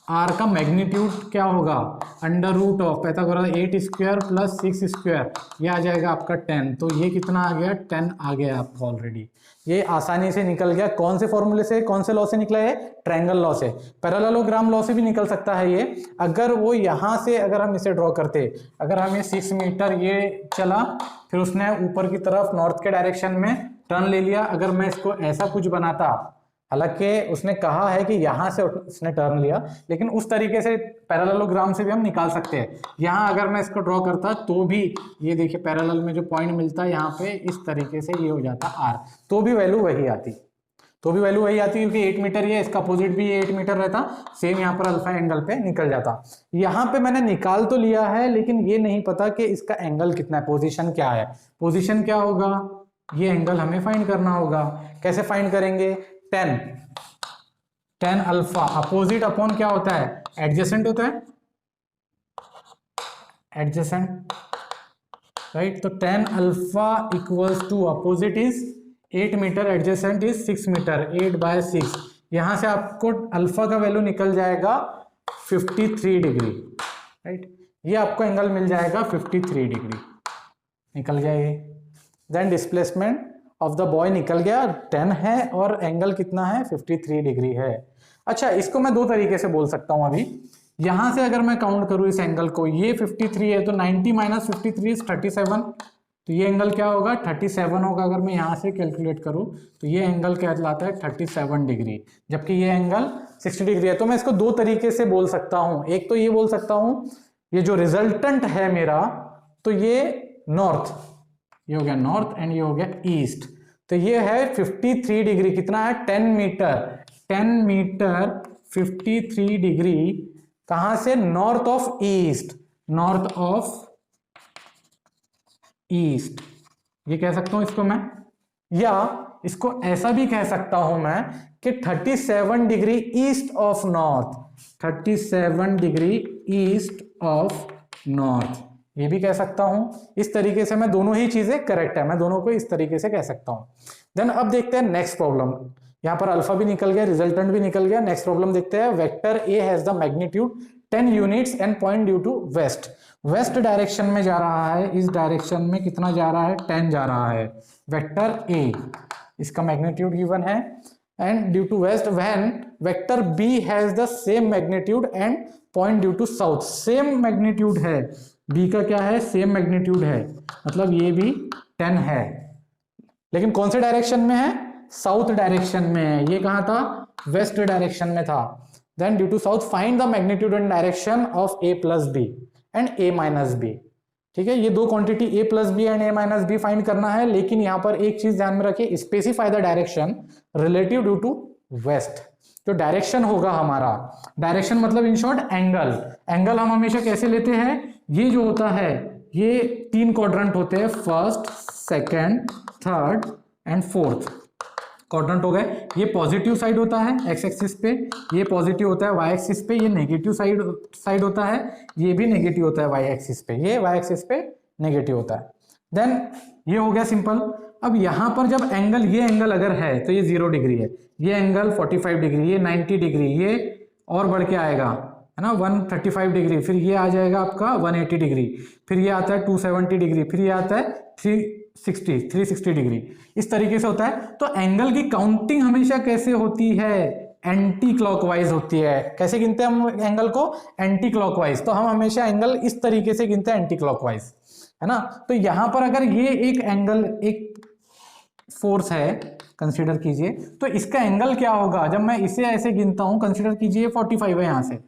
आर का मैग्नीट्यूड क्या होगा, under root of Pythagoras 8 square plus 6 square, ये आ जाएगा आपका 10। तो ये कितना आ गया, 10 आ गया आपका ऑलरेडी, ये आसानी से निकल गया। कौन से फॉर्मूले से, कौन से लॉ से निकला है, ट्रायंगल लॉ से। पैरेललोग्राम लॉ से भी निकल सकता है ये, अगर वो यहाँ से अगर हम इसे ड्रॉ करते, अगर हम ये 6 मीटर ये चला, फिर उसने ऊपर की तरफ नॉर्थ के डायरेक्शन में टर्न ले लिया, अगर मैं इसको ऐसा कुछ बनाता, हालांकि उसने कहा है कि यहां से उसने टर्न लिया, लेकिन उस तरीके से पैरेललोग्राम से भी हम निकाल सकते हैं। यहाँ अगर मैं इसको ड्रॉ करता तो भी ये देखिए पैरेलल में जो पॉइंट मिलता है यहाँ पे, इस तरीके से ये हो जाता आर, तो भी वैल्यू वही आती, तो भी वैल्यू वही आती, क्योंकि 8 मीटर ये, इसका अपोजिट भी 8 मीटर रहता, सेम यहाँ पर अल्फा एंगल पे निकल जाता। यहाँ पे मैंने निकाल तो लिया है, लेकिन ये नहीं पता कि इसका एंगल कितना है, पोजीशन क्या है, पोजीशन क्या होगा, ये एंगल हमें फाइंड करना होगा। कैसे फाइंड करेंगे, 10 अल्फा, अपोजिट अपॉन क्या होता है, एडजेसेंट होता है, एडजेसेंट, राइट। तो 10 alpha equals to opposite is 8 metre, adjacent is 6 metre, 8/6। यहां से आपको अल्फा का वैल्यू निकल जाएगा 53 डिग्री, राइट, ये आपको एंगल मिल जाएगा 53 डिग्री, निकल गया ये। Then displacement of the boy निकल गया, 10 है और एंगल कितना है, 53 डिग्री है। अच्छा, इसको मैं दो तरीके से बोल सकता हूं अभी। यहां से अगर मैं काउंट करूं इस एंगल को, ये 53 है, तो 90 माइनस 53 इज 37, तो ये एंगल क्या होगा, 37 होगा। अगर मैं यहां से कैलकुलेट करूं तो ये एंगल क्या कहलाता है, 37 डिग्री, जबकि ये एंगल 60 डिग्री है। तो मैं इसको दो तरीके से बोल सकता हूं, एक तो ये बोल सकता हूं, ये जो रिजल्टेंट है मेरा, तो ये नॉर्थ, ये हो गया नॉर्थ एंड ये हो गया ईस्ट, तो ये है 53 डिग्री, कितना है, 10 मीटर, 10 मीटर 53 डिग्री, कहां से, north of east, north of east, ये कह सकता हूं इसको मैं। या इसको ऐसा भी कह सकता हूं मैं कि 37 degree east of north, 37 degree east of north, ये भी कह सकता हूं। इस तरीके से मैं दोनों ही चीजें करेक्ट है, मैं दोनों को इस तरीके से कह सकता हूं। देन अब देखते हैं नेक्स्ट प्रॉब्लम। यहां पर अल्फा भी निकल गया, रिजल्टेंट भी निकल गया। नेक्स्ट प्रॉब्लम देखते हैं। Vector A has the magnitude 10 units and point due to west. West direction में जा रहा है, इस डायरेक्शन में कितना जा रहा है, 10 जा रहा है। वेक्टर ए, इसका मैग्नीट्यूड गिवन है and due to west. When vector B has the same magnitude and point due to south. Same magnitude है, बी का क्या है, सेम मैग्नीट्यूड है, मतलब ये भी 10 है, लेकिन कौन से डायरेक्शन में है, साउथ डायरेक्शन में है। ये कहां था, वेस्ट डायरेक्शन में था। Then due to south find the magnitude and direction of A plus B and A minus B. ठीक है, ये दो quantity A plus B and A minus B find करना है, लेकिन यहां पर एक चीज ध्यान में रखिए, specify the direction relative due to west. जो डायरेक्शन होगा हमारा, डायरेक्शन मतलब इन शॉर्ट एंगल। एंगल हम हमेशा कैसे लेते हैं, ये जो होता है ये 3 क्वाड्रेंट होते हैं, first, second, third and fourth quadrant हो गए। ये पॉजिटिव साइड होता है एक्स एक्सिस पे, ये पॉजिटिव होता है वाई एक्सिस पे, ये नेगेटिव साइड होता है, ये भी नेगेटिव होता है वाई एक्सिस पे, ये वाई एक्सिस पे नेगेटिव होता है। देन ये हो गया सिंपल। अब यहां पर जब एंगल, ये एंगल अगर है तो ये 0 डिग्री है, ये एंगल 45 डिग्री, ये 90 डिग्री, ये और बढ़ के आएगा है ना 135 डिग्री, फिर ये आ जाएगा आपका 180 डिग्री, फिर ये आता है 270 डिग्री, फिर ये आता है 360 डिग्री। इस तरीके से होता है। तो एंगल की काउंटिंग हमेशा कैसे होती है, एंटी क्लॉकवाइज होती है। कैसे गिनते हैं हम एंगल को, एंटी क्लॉकवाइज। तो हम हमेशा एंगल इस तरीके से गिनते हैं, एंटी क्लॉकवाइज, है ना। तो यहां पर अगर ये एक एंगल, एक फोर्स है, कंसीडर कीजिए, तो इसका एंगल क्या होगा जब मैं इसे ऐसे गिनता हूं। कंसीडर कीजिए 45 है यहां से,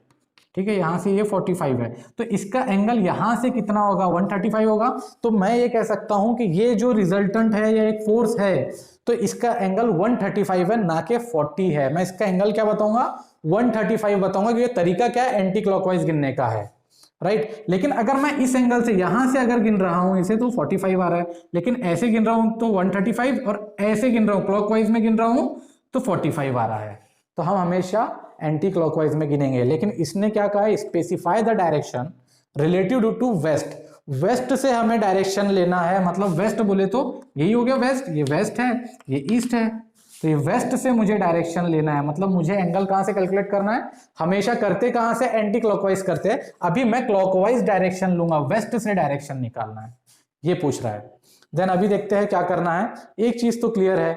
ठीक है, यहां से ये 45 है, तो इसका एंगल यहां से कितना होगा, 135 होगा। तो मैं ये कह सकता हूं कि ये जो रिजल्टेंट है, ये एक फोर्स है, तो इसका एंगल 135 है, ना कि 40 है। मैं इसका एंगल क्या बताऊंगा, 135 बताऊंगा, क्योंकि तरीका क्या है, एंटी क्लॉकवाइज गिनने का है, राइट। लेकिन अगर मैं इस एंगल से यहां से अगर गिन रहा हूं इसे, तो 45 आ रहा है, लेकिन ऐसे गिन रहा हूं तो 135, और ऐसे गिन रहा हूं क्लॉकवाइज में गिन रहा हूं तो 45 आ रहा है। तो हम हमेशा एंटी क्लॉकवाइज में गिनेंगे। लेकिन इसने क्या कहा है, specify the direction relative to west. West से हमें डायरेक्शन लेना है, मतलब वेस्ट बोले तो यही हो गया वेस्ट, ये वेस्ट है, ये ईस्ट है, तो ये वेस्ट से मुझे डायरेक्शन लेना है। मतलब मुझे एंगल कहां से कैलकुलेट करना है, हमेशा करते कहां से, एंटी क्लॉकवाइज करते हैं। अभी मैं क्लॉकवाइज डायरेक्शन लूंगा, वेस्ट से डायरेक्शन निकालना है, ये पूछ रहा है। देन अभी देखते हैं क्या करना है। एक चीज तो क्लियर है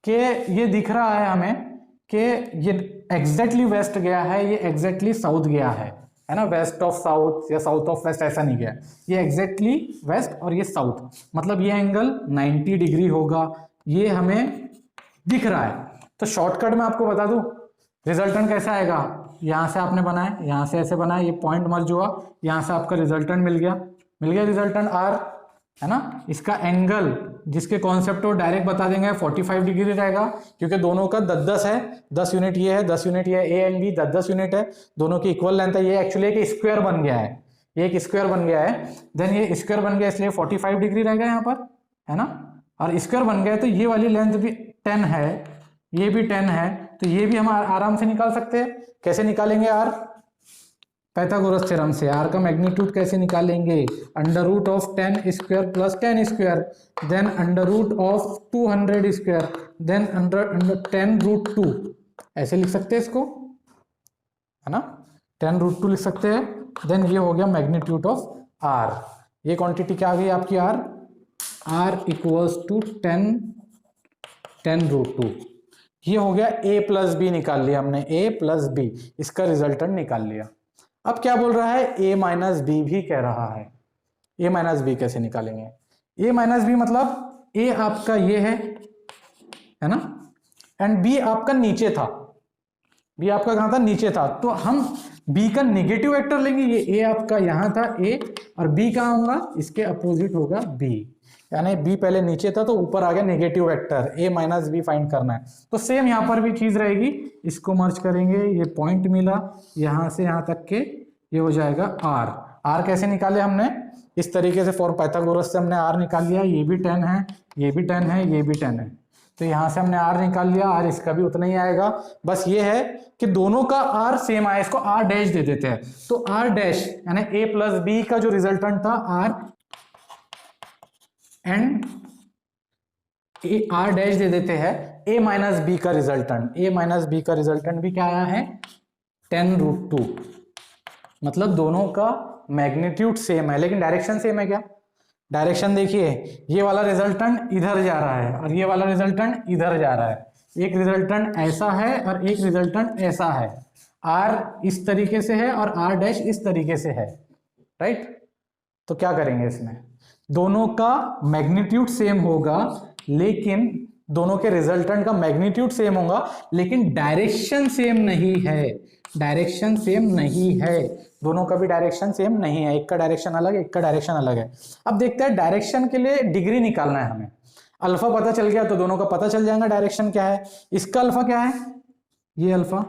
कि ये दिख रहा है हमें कि ये एग्जैक्टली वेस्ट गया है, ये एग्जैक्टली साउथ गया है ना, वेस्ट ऑफ साउथ या साउथ ऑफ वेस्ट ऐसा नहीं गया, ये एग्जैक्टली वेस्ट और ये साउथ, मतलब ये एंगल 90 डिग्री होगा, ये हमें दिख रहा है। तो शॉर्टकट में आपको बता दूं रिजल्टेंट कैसा आएगा। यहां से आपने बनाया, यहां से ऐसे बनाया, ये पॉइंट मर्ज हुआ, यहां से आपका रिजल्टेंट मिल गया रिजल्टेंट आर, है ना। इसका एंगल जिसके कॉन्सेप्ट को डायरेक्ट बता देंगे 45 डिग्री रहेगा, क्योंकि दोनों का 10-10 है, 10 यूनिट ये है, 10 यूनिट ये है, ए एंड बी 10-10 यूनिट है, दोनों की इक्वल लेंथ है। ये एक्चुअली एक स्क्वायर बन गया है, ये एक स्क्वायर बन गया है। देन ये स्क्वायर बन गया, इसलिए 45 डिग्री रहेगा यहाँ पर, है ना। और स्क्वायर बन गया तो ये वाली लेंथ भी 10 है, ये भी 10 है, तो ये भी हम आराम से निकाल सकते हैं। कैसे निकालेंगे आर, पाइथागोरस थ्योरम से। आर का मैग्नीट्यूड कैसे निकालेंगे, under root of 10 square plus 10 square, then under root of 200 square, then under 10 root 2, ऐसे लिख सकते हैं इसको, है ना, 10 रूट 2 लिख सकते हैं। देन ये हो गया मैग्नीट्यूड ऑफ आर। ये क्वांटिटी क्या आ गई आपकी आर इक्वल्स टू 10 रूट 2। ये हो गया ए प्लस बी निकाल लिया हमने, ए प्लस बी, इसका रिजल्टेंट निकाल लिया। अब क्या बोल रहा है, ए माइनस बी भी कह रहा है। ए माइनस बी कैसे निकालेंगे, ए माइनस बी मतलब ए आपका ये है ना, एंड बी आपका नीचे था, बी आपका कहां था, नीचे था, तो हम बी का नेगेटिव वेक्टर लेंगे। ये ए आपका यहां था ए, और बी कहां होगा, इसके अपोजिट होगा बी, यानी बी पहले नीचे था तो ऊपर आ गया नेगेटिव वेक्टर, ए माइनस बी फाइंड करना है। तो सेम यहां पर भी चीज रहेगी, इसको मर्ज करेंगे, ये पॉइंट मिला यहां से यहां तक के, ये हो जाएगा आर। आर कैसे निकाले हमने, इस तरीके से फॉर पाइथागोरस से हमने आर निकाल लिया। ये भी 10 है, ये भी 10 है, ये भी 10 है, तो यहां से हमने r निकाल लिया, r इसका भी उतना ही आएगा। बस ये है कि दोनों का r सेम आया, इसको r डैश दे देते हैं। तो r डैश यानी a प्लस बी का जो रिजल्टेंट था r एंड r डैश दे देते हैं a माइनस बी का रिजल्टेंट। a माइनस बी का रिजल्टेंट भी क्या आया है 10√2। मतलब दोनों का मैग्नीट्यूड सेम है लेकिन डायरेक्शन सेम है क्या? डायरेक्शन देखिए, ये वाला रिजल्टेंट इधर जा रहा है और ये वाला रिजल्टेंट इधर जा रहा है। एक रिजल्टेंट ऐसा है और एक रिजल्टेंट ऐसा है। r इस तरीके से है और r डैश इस तरीके से है, राइट? तो क्या करेंगे इसमें, दोनों का मैग्नीट्यूड सेम होगा लेकिन दोनों के रिजल्टेंट का मैग्नीट्यूड सेम होगा लेकिन डायरेक्शन सेम नहीं है। डायरेक्शन सेम नहीं है, दोनों का भी डायरेक्शन सेम नहीं है। एक का डायरेक्शन अलग है, एक का डायरेक्शन अलग है। अब देखते हैं डायरेक्शन के लिए डिग्री निकालना है हमें। अल्फा पता चल गया तो दोनों का पता चल जाएगा डायरेक्शन क्या है। इसका अल्फा क्या है, ये अल्फा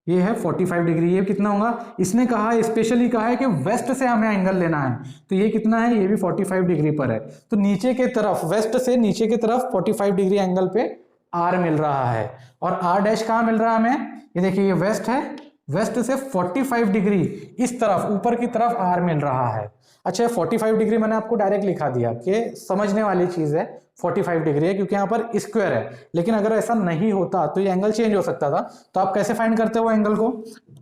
ये है 45 डिग्री। ये कितना होगा, इसने कहा स्पेशली कहा है कि वेस्ट से हमें एंगल लेना है, तो ये कितना है, ये भी 45 डिग्री पर है। तो नीचे के तरफ, वेस्ट से नीचे की तरफ 45 डिग्री एंगल पे r मिल रहा है। और r डैश कहाँ मिल रहा है हमें, ये देखिए ये वेस्ट है, वेस्ट से 45 डिग्री इस तरफ ऊपर की तरफ r मिल रहा है। अच्छा 45 डिग्री मैंने आपको डायरेक्ट लिखा दिया कि समझने वाली चीज है, 45 डिग्री है क्योंकि यहाँ पर स्क्वायर है। लेकिन अगर ऐसा नहीं होता तो ये एंगल चेंज हो सकता था। तो आप कैसे फाइंड करते हो एंगल को,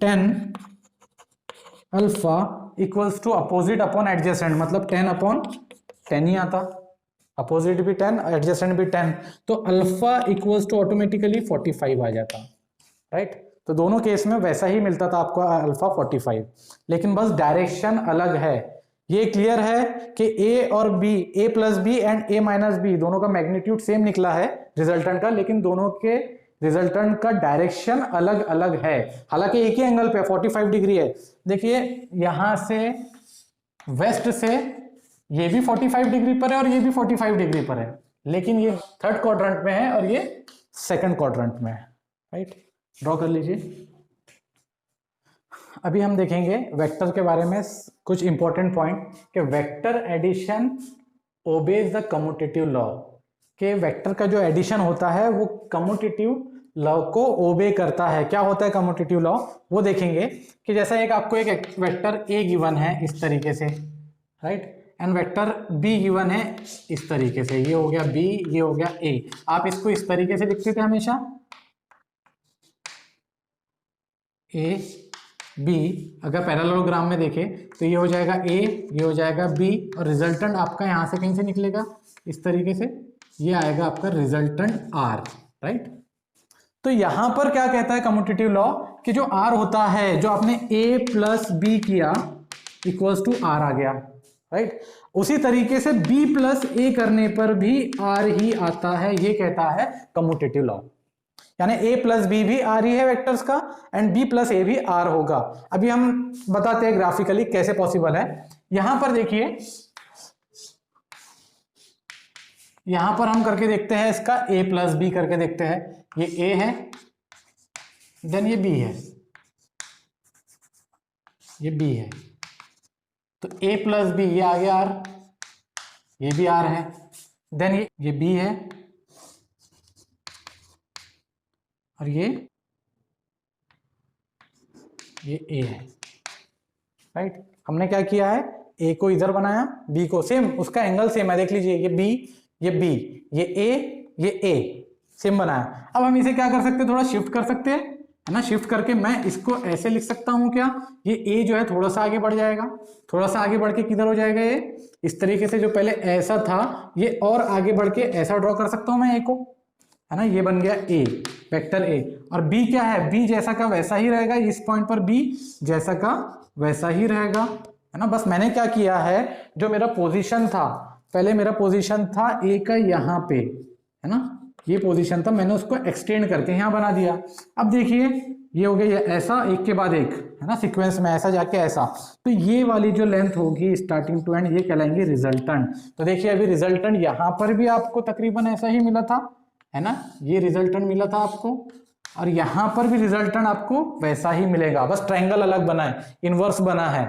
10 alpha equals to opposite upon adjacent, मतलब 10/10 ही आता, अपोजिट भी 10 एडजेसेंट भी 10, तो अल्फा इक्वल्स टू ऑटोमेटिकली 45 आ जाता, राइट? तो दोनों केस में वैसा ही मिलता था आपको अल्फा 45, लेकिन बस डायरेक्शन अलग है। ये क्लियर है कि a और b, a plus B and a minus B दोनों का मैग्नीट्यूड सेम निकला है रिजल्टेंट का, लेकिन दोनों के रिजल्टेंट का डायरेक्शन अलग अलग है। हालांकि एक ही एंगल पे 45 डिग्री है। देखिए यहां से वेस्ट से ये भी 45 डिग्री पर है और ये भी 45 डिग्री पर है, लेकिन ये थर्ड क्वाड्रेंट में है और ये सेकंड क्वाड्रेंट में है, राइट? ड्रॉ कर लीजिए। अभी हम देखेंगे वेक्टर के बारे में कुछ इंपॉर्टेंट पॉइंट कि vector addition obeys the commutative law, के वेक्टर का जो एडिशन होता है वो कम्यूटेटिव लॉ को ओबे करता है। क्या होता है कम्यूटेटिव लॉ, वो देखेंगे कि जैसा एक आपको एक वेक्टर a गिवन है इस तरीके से, right, and vector b given है इस तरीके से, ये हो गया b, ये हो गया a। आप इसको इस तरीके से लिखते थे हमेशा, a b। अगर पैरेललोग्राम में देखें तो ये हो जाएगा a, ये हो जाएगा b, और रिजल्टेंट आपका यहाँ से कहीं से निकलेगा इस तरीके से, ये आएगा आपका रिजल्टेंट r, राइट? तो यहां पर क्या कहता है कम्यूटेटिव लॉ कि जो r होता है, जो आपने a प्लस बी किया इक्वल्स टू r आ गया, राइट? उसी तरीके से b प्लस a करने पर भी r ही आता है, ये कहता है कम्यूटेटिव लॉ। यानी a प्लस बी भी r ही है वेक्टर्स का एंड b प्लस a भी r होगा। अभी हम बताते हैं ग्राफिकली कैसे पॉसिबल है। यहां पर देखिए, यहां पर हम करके देखते हैं इसका a प्लस बी करके देखते हैं। ये a है, देन ये b है, ये b है, तो a प्लस बी ये आ गया r, ये भी r है, देन ये b है और ये a है, राइट? हमने क्या किया है, a को इधर बनाया, b को सेम, उसका एंगल सेम है, देख लीजिए ये b, ये b, ये a, ये a सेम बनाया। अब हम इसे क्या कर सकते हैं, थोड़ा शिफ्ट कर सकते हैं, है ना? शिफ्ट करके मैं इसको ऐसे लिख सकता हूं क्या, ये a जो है थोड़ा सा आगे बढ़ जाएगा, थोड़ा सा आगे बढ़ के किधर हो जाएगा, ये इस तरीके से, जो पहले ऐसा था ये और आगे बढ़ के ऐसा ड्रॉ कर सकता हूं मैं a को, है ना? ये बन गया a, वेक्टर a। और b क्या है, b जैसा का वैसा ही रहेगा, इस पॉइंट पर b जैसा का वैसा ही रहेगा, है ना? बस मैंने क्या किया है, जो मेरा पोजीशन था, पहले मेरा पोजीशन था a का यहाँ पे, है ना? ये पोजीशन था, मैंने उसको एक्सटेंड करके यहाँ बना दिया। अब देखिए ये हो गया, ये ऐसा एक के बाद एक, है ना, सीक्वेंस में ऐसा जाके ऐसा, तो ये वाली जो लेंथ होगी स्टार्टिंग टू एंड, ये कहलाएंगे रिजल्टेंट। तो देखिए अभी रिजल्टेंट यहाँ पर भी आपको तकरीबन ऐसा ही मिला था, है ना? ये रिजल्टेंट मिला था आपको, और यहाँ पर भी रिजल्टेंट आपको वैसा ही मिलेगा, बस ट्रायंगल अलग बना है, इनवर्स बना है,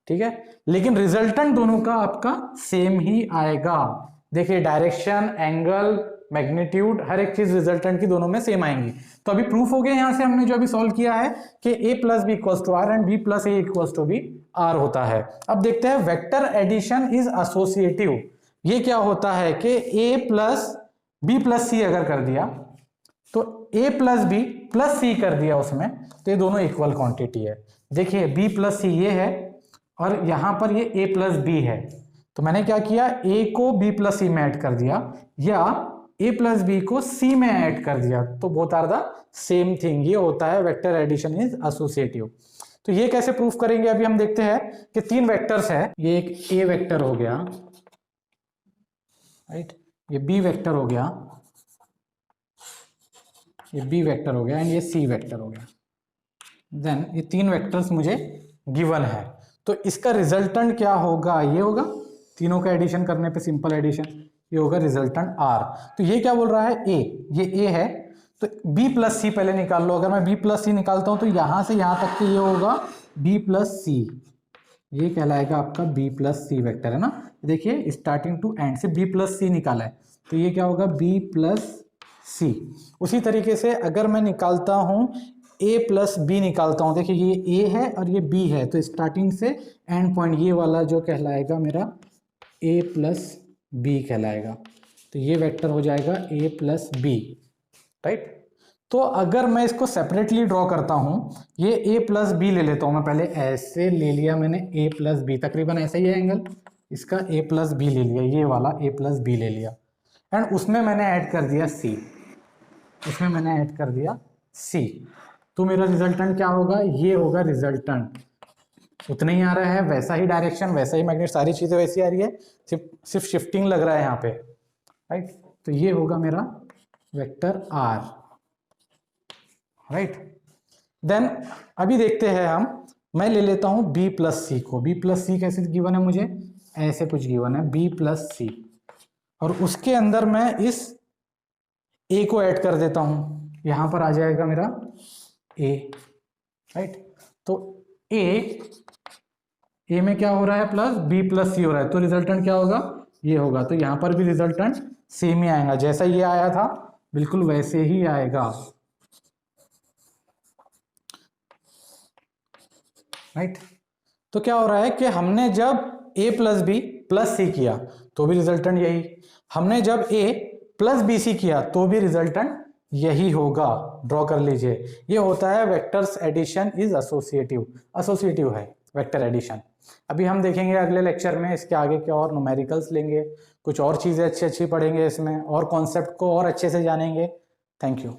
ठीक है? लेकिन रिजल्टेंट दोनों का आपका सेम ही आएगा। देखिए डायरेक्शन, एंगल, मैग्नीट्यूड, हर एक चीज रिजल्टेंट की दोनों में सेम आएंगी। तो अभी प्रूफ हो गया यहाँ से हमने जो अभी सॉल्व किया है कि a plus B equals to R and b plus A equals to B R होता है। अब देखते हैं वेक्टर एडिशन इज एसोसिएटिव। ये क्या होता है कि a प्लस बी प्लस सी अगर कर दिया तो a प्लस बी प्लस सी कर दिया उसमें, तो ये दोनों इक्वल क्वांटिटी है। देखिए b प्लस सी ये है और यहां पर ये a प्लस बी है, तो मैंने क्या किया, a को b प्लस सी में ऐड कर दिया या a प्लस बी को c में ऐड कर दिया, तो both are the same thing. ये होता है वेक्टर एडिशन इज एसोसिएटिव। तो ये कैसे प्रूफ करेंगे, अभी हम देखते हैं कि तीन वेक्टर्स है, ये एक a वेक्टर हो गया, राइट, ये b वेक्टर हो गया, ये b वेक्टर हो गया एंड ये c वेक्टर हो गया। देन ये तीन वेक्टर्स मुझे गिवन है, तो इसका रिजल्टेंट क्या होगा, ये होगा, तीनों का एडिशन करने पे सिंपल एडिशन, ये होगा रिजल्टेंट r। तो ये क्या बोल रहा है, a, ये a है, तो b प्लस सी पहले निकाल लो। अगर मैं b प्लस सी निकालता हूं तो यहां से यहां तक के ये होगा b प्लस सी, ये कहलाएगा आपका b प्लस सी वेक्टर, है ना। देखिए स्टार्टिंग टू एंड से b प्लस सी निकाला है, तो ये क्या होगा b प्लस सी। उसी तरीके से अगर मैं निकालता हूं a प्लस बी निकालता हूं, देखिए ये a है और ये b है, तो स्टार्टिंग से एंड पॉइंट ये वाला जो कहलाएगा मेरा a प्लस बी कहलाएगा, तो ये वेक्टर हो जाएगा a प्लस बी, राइट। तो अगर मैं इसको सेपरेटली ड्रॉ करता हूं, ये a प्लस बी ले लेता हूं मैं, पहले ऐसे ले लिया मैंने a प्लस बी, तकरीबन ऐसा ही है एंगल, इसका a प्लस बी ले लिया, ये वाला a प्लस बी ले लिया एंड उसमें मैंने ऐड कर दिया c, उसमें मैंने ऐड कर दिया c, तो मेरा रिजल्टेंट क्या होगा, ये होगा रिजल्टेंट। उतना ही आ रहा है, वैसा ही डायरेक्शन, वैसा ही मैग्नेट, सारी चीजें वैसी आ रही है, सिर्फ शिफ्टिंग लग रहा है यहाँ पे, राइट। तो ये होगा मेरा वेक्टर r, राइट। देन अभी देखते हैं हम, मैं ले लेता हूं b प्लस सी को, b प्लस सी कैसे गिवन है मुझे, ऐसे कुछ गिवन है b प्लस सी, और उसके अंदर मैं इस a को ऐड कर देता हूं, यहां पर आ जाएगा मेरा a, राइट। तो a में क्या हो रहा है, प्लस b प्लस सी हो रहा है, तो रिजल्टेंट क्या होगा, ये होगा। तो यहां पर भी रिजल्टेंट सेम ही आएगा, जैसा ये आया था बिल्कुल वैसे ही आएगा, राइट। तो क्या हो रहा है कि हमने जब a प्लस बी प्लस सी किया तो भी रिजल्टेंट यही, हमने जब a प्लस बी सी किया तो भी रिजल्टेंट यही होगा। ड्रॉ कर लीजिए, ये होता है vectors addition is associative, associative है वेक्टर एडिशन। अभी हम देखेंगे अगले लेक्चर में इसके आगे क्या और न्यूमेरिकल्स लेंगे, कुछ और चीजें अच्छी अच्छी पढ़ेंगे इसमें, और कॉन्सेप्ट को और अच्छे से जानेंगे। Thank you.